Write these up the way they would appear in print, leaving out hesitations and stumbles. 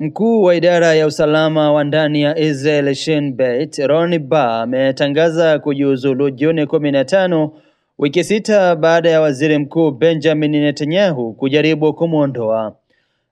Mkuu wa idara ya usalama wa ndani ya Israel Shin Bet, Ron Bar, ametangaza kujiuzulu Juni 15, wiki sita baada ya waziri mkuu Benjamin Netanyahu kujaribu kumuondoa.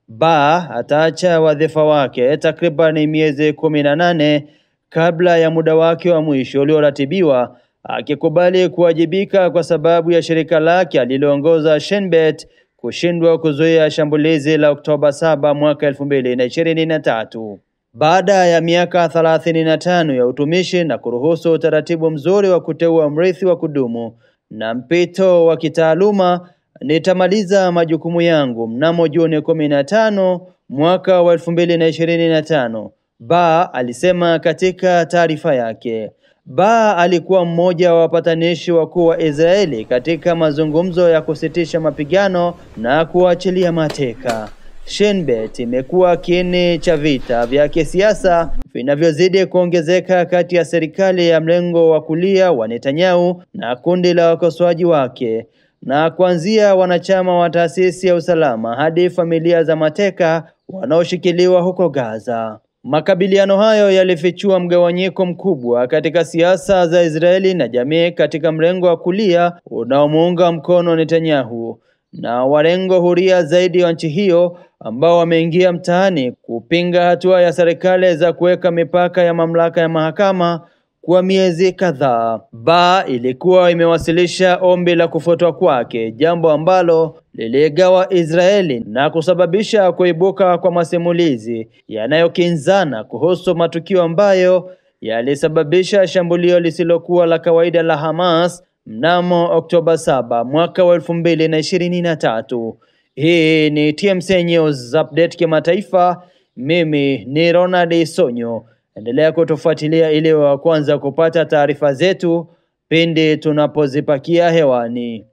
Bar ataacha wadhifa wake takriban miezi 18 kabla ya muda wake wa mwisho ulioratibiwa, akikubali kuwajibika kwa sababu ya shirika lake aliloongoza Shin Bet kushindwa kuzuia shambulizi la Oktoba 7 mwaka 2023. Baada ya miaka 35 ya utumishi na kuruhusu utaratibu mzuri wa kuteua mrithi wa kudumu na mpito wa kitaaluma, nitamaliza majukumu yangu mnamo Juni 15 mwaka wa 2025, Bar alisema katika taarifa yake. Bar alikuwa mmoja wa wapatanishi wakuu wa Israeli katika mazungumzo ya kusitisha mapigano na kuachilia mateka. Shin Bet imekuwa kiini cha vita vya kisiasa vinavyozidi kuongezeka kati ya serikali ya mrengo wa kulia wa Netanyahu na kundi la wakosoaji wake, na kuanzia wanachama wa taasisi ya usalama hadi familia za mateka wanaoshikiliwa huko Gaza. Makabiliano hayo yalifichua mgawanyiko mkubwa katika siasa za Israeli na jamii katika mrengo wa kulia unaomuunga mkono Netanyahu na warengo huria zaidi wa nchi hiyo ambao wameingia mtaani kupinga hatua ya serikali za kuweka mipaka ya mamlaka ya mahakama kwa miezi kadhaa. Bar ilikuwa imewasilisha ombi la kufutwa kwake, jambo ambalo liligawa Israeli na kusababisha kuibuka kwa masimulizi yanayokinzana kuhusu matukio ambayo yalisababisha shambulio lisilokuwa la kawaida la Hamas mnamo Oktoba 7 mwaka wa 2023. Hii ni TMC News Update kimataifa. Mimi ni Ronald Sonyo. Endelea kutufuatilia ili wa kwanza kupata taarifa zetu pindi tunapozipakia hewani.